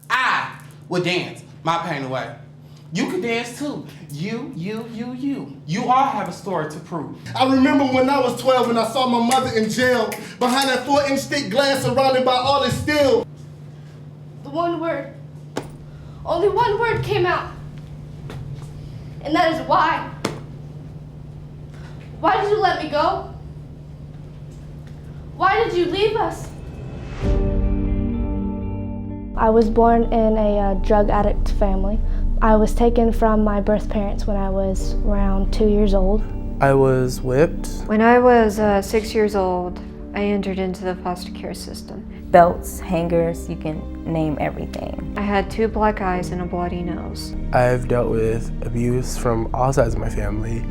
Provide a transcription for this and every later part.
I would dance my pain away. You could dance too. You all have a story to prove. I remember when I was 12 and I saw my mother in jail behind that 4-inch thick glass surrounded by all this steel. The one word, only one word came out. And that is why. Why did you let me go? Why did you leave us? I was born in a drug addict family. I was taken from my birth parents when I was around 2 years old. I was whipped. When I was 6 years old, I entered into the foster care system. Belts, hangers, you can name everything. I had 2 black eyes and a bloody nose. I've dealt with abuse from all sides of my family.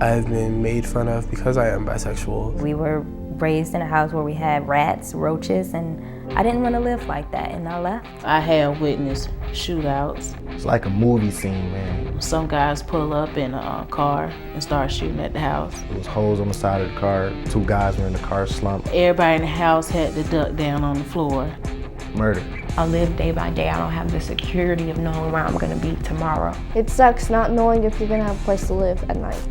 I've been made fun of because I am bisexual. We were raised in a house where we had rats, roaches, and I didn't want to live like that, and I left. I have witnessed shootouts. It's like a movie scene, man. Some guys pull up in a car and start shooting at the house. There was holes on the side of the car. 2 guys were in the car slumped. Everybody in the house had to duck down on the floor. Murder. I live day by day. I don't have the security of knowing where I'm gonna be tomorrow. It sucks not knowing if you're gonna have a place to live at night.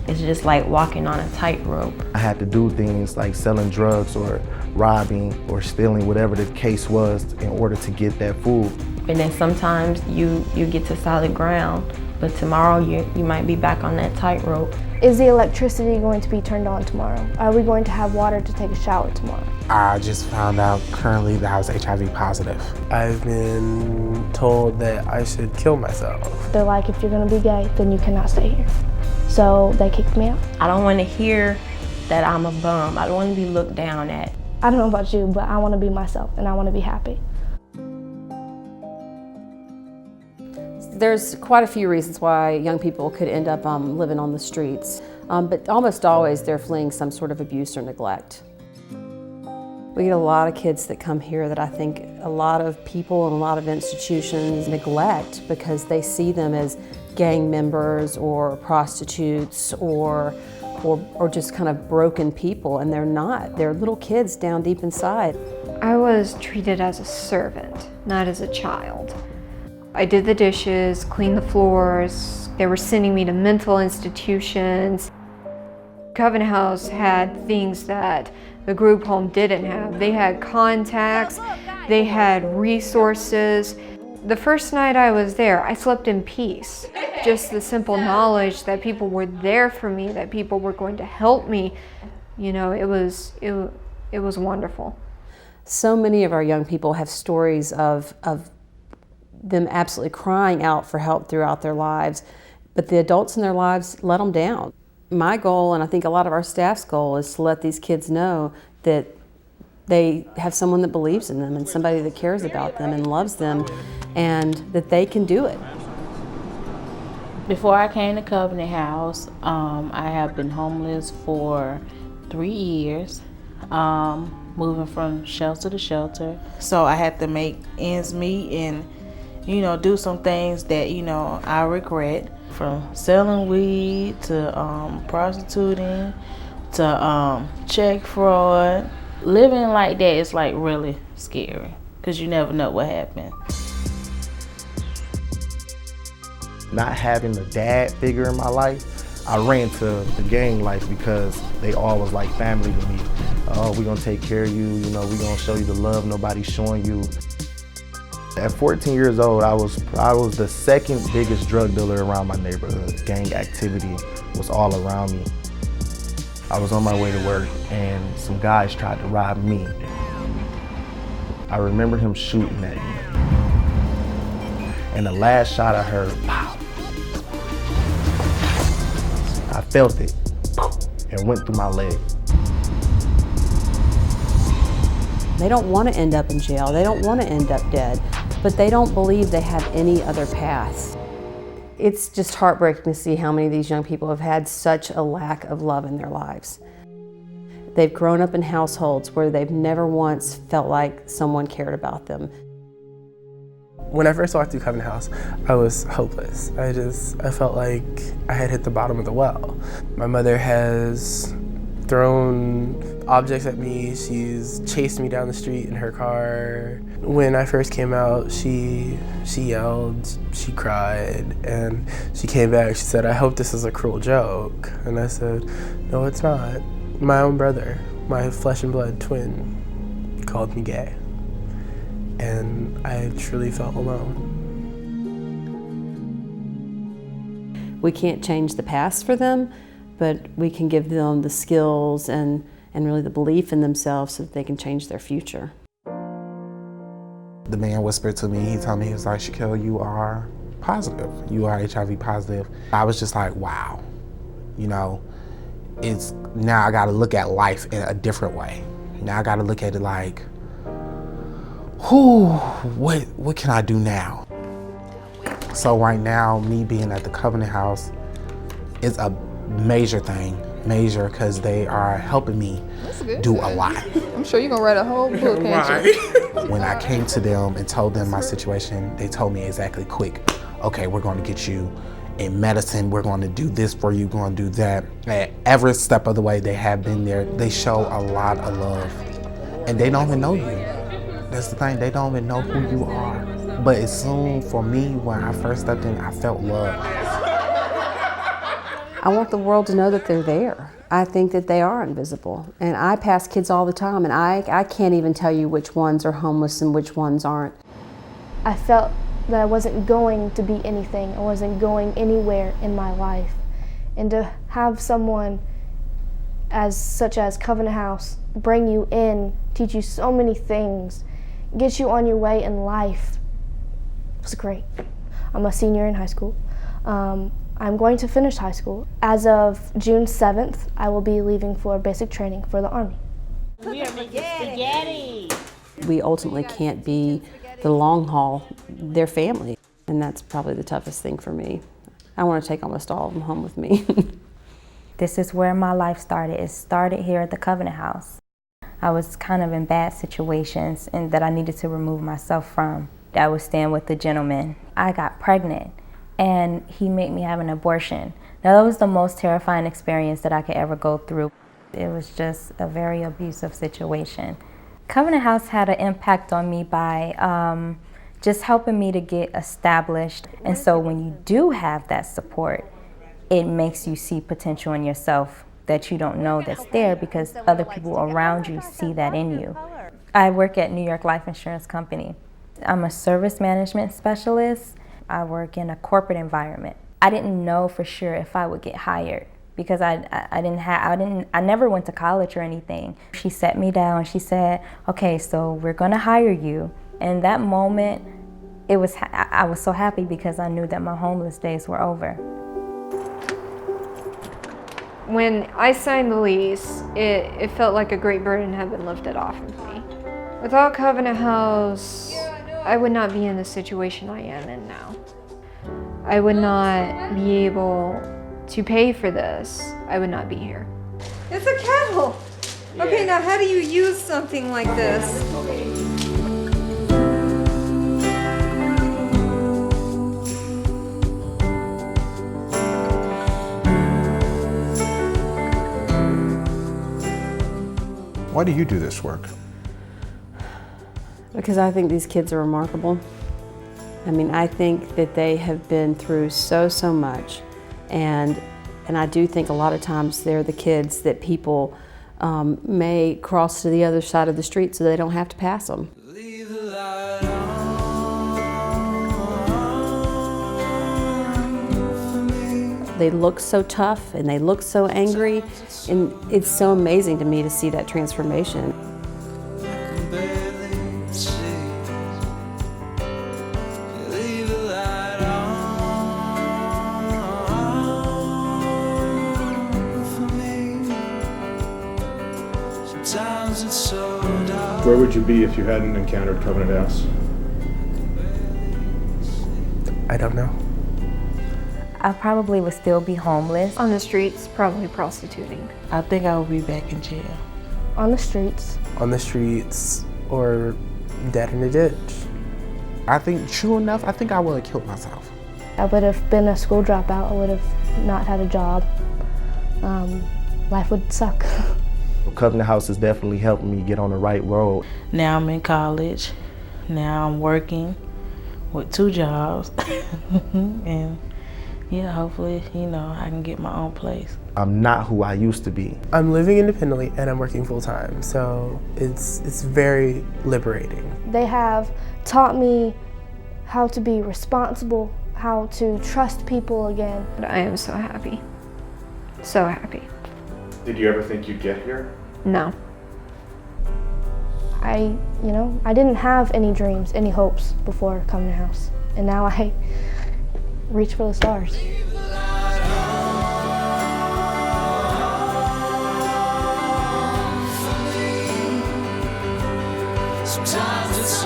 It's just like walking on a tightrope. I had to do things like selling drugs or robbing or stealing, whatever the case was, in order to get that food. And then sometimes you get to solid ground, but tomorrow you might be back on that tightrope. Is the electricity going to be turned on tomorrow? Are we going to have water to take a shower tomorrow? I just found out currently that I was HIV positive. I've been told that I should kill myself. They're like, if you're gonna be gay, then you cannot stay here. So they kicked me out. I don't want to hear that I'm a bum. I don't want to be looked down at. I don't know about you, but I want to be myself and I want to be happy. There's quite a few reasons why young people could end up living on the streets, but almost always they're fleeing some sort of abuse or neglect. We get a lot of kids that come here that I think a lot of people and a lot of institutions neglect because they see them as gang members or prostitutes or just kind of broken people, and they're not. They're little kids down deep inside. I was treated as a servant, not as a child. I did the dishes, cleaned the floors. They were sending me to mental institutions. Covenant House had things that the group home didn't have. They had contacts, they had resources. The first night I was there, I slept in peace. Just the simple knowledge that people were there for me, that people were going to help me, you know, it was wonderful. So many of our young people have stories of them absolutely crying out for help throughout their lives, but the adults in their lives let them down. My goal, and I think a lot of our staff's goal, is to let these kids know that they have someone that believes in them and somebody that cares about them and loves them, and that they can do it. Before I came to Covenant House, I have been homeless for 3 years, moving from shelter to shelter. So I had to make ends meet and, you know, do some things that, you know, I regret. From selling weed to prostituting to check fraud. Living like that is like really scary because you never know what happened. Not having a dad figure in my life, I ran to the gang life because they all was like family to me. Oh, we're gonna take care of you, you know, we're gonna show you the love nobody's showing you. At 14 years old, I was the second biggest drug dealer around my neighborhood. Gang activity was all around me. I was on my way to work and some guys tried to rob me. I remember him shooting at me. And the last shot I heard, pow. I felt it, and went through my leg. They don't want to end up in jail. They don't want to end up dead, but they don't believe they have any other path. It's just heartbreaking to see how many of these young people have had such a lack of love in their lives. They've grown up in households where they've never once felt like someone cared about them. When I first walked through Covenant House, I was hopeless. I felt like I had hit the bottom of the well. My mother has thrown objects at me. She's chased me down the street in her car. When I first came out, she yelled, she cried, and she came back. She said, "I hope this is a cruel joke." And I said, "No, it's not. My own brother, my flesh and blood twin, called me gay." And I truly felt alone. We can't change the past for them, but we can give them the skills and really the belief in themselves so that they can change their future. The man whispered to me, he told me, he was like, "Shaquille, you are positive. You are HIV positive." I was just like, wow. You know, it's now I gotta look at life in a different way. Now I gotta look at it like, what can I do now? So right now, me being at the Covenant House is a major thing, because they are helping me do a lot. I'm sure you're gonna write a whole book, ain't you? When I came to them and told them my situation, they told me exactly quick, okay, we're gonna get you in medicine, we're gonna do this for you, we're gonna do that. At every step of the way, they have been there. They show a lot of love, and they don't even know you. That's the thing, they don't even know who you are. But as soon, for me, when I first stepped in, I felt love. I want the world to know that they're there. I think that they are invisible. And I pass kids all the time, and I can't even tell you which ones are homeless and which ones aren't. I felt that I wasn't going to be anything. I wasn't going anywhere in my life. And to have someone such as Covenant House bring you in, teach you so many things, get you on your way in life, was great. I'm a senior in high school. I'm going to finish high school. As of June 7th, I will be leaving for basic training for the Army. We are making spaghetti. We ultimately can't be the long haul, their family, and that's probably the toughest thing for me. I want to take almost all of them home with me. This is where my life started. It started here at the Covenant House. I was kind of in bad situations and that I needed to remove myself from. I was staying with a gentleman. I got pregnant and he made me have an abortion. Now that was the most terrifying experience that I could ever go through. It was just a very abusive situation. Covenant House had an impact on me by just helping me to get established. And so when you do have that support, it makes you see potential in yourself that you don't know that's there because other people around you see that in you. I work at New York Life Insurance Company. I'm a service management specialist. I work in a corporate environment. I didn't know for sure if I would get hired because I never went to college or anything. She sat me down, she said, "Okay, so we're gonna hire you." And that moment, I was so happy because I knew that my homeless days were over. When I signed the lease, it felt like a great burden had been lifted off of me. Without Covenant House, I would not be in the situation I am in now. I would not be able to pay for this. I would not be here. It's a kettle! Yeah. Okay, now how do you use something like this? Why do you do this work? Because I think these kids are remarkable. I mean, I think that they have been through so much, and I do think a lot of times they're the kids that people may cross to the other side of the street so they don't have to pass them. They look so tough and they look so angry, and it's so amazing to me to see that transformation. Where would you be if you hadn't encountered Covenant House? I don't know. I probably would still be homeless. On the streets, probably prostituting. I think I would be back in jail. On the streets. On the streets or dead in a ditch. I think, true enough, I think I would have killed myself. I would have been a school dropout. I would have not had a job. Life would suck. Covenant House has definitely helped me get on the right road. Now I'm in college. Now I'm working with 2 jobs. And yeah, hopefully, I can get my own place. I'm not who I used to be. I'm living independently and I'm working full time, so it's very liberating. They have taught me how to be responsible, how to trust people again. I am so happy. So happy. Did you ever think you'd get here? No. I didn't have any dreams, any hopes before coming to House. And now I reach for the stars. Sometimes it's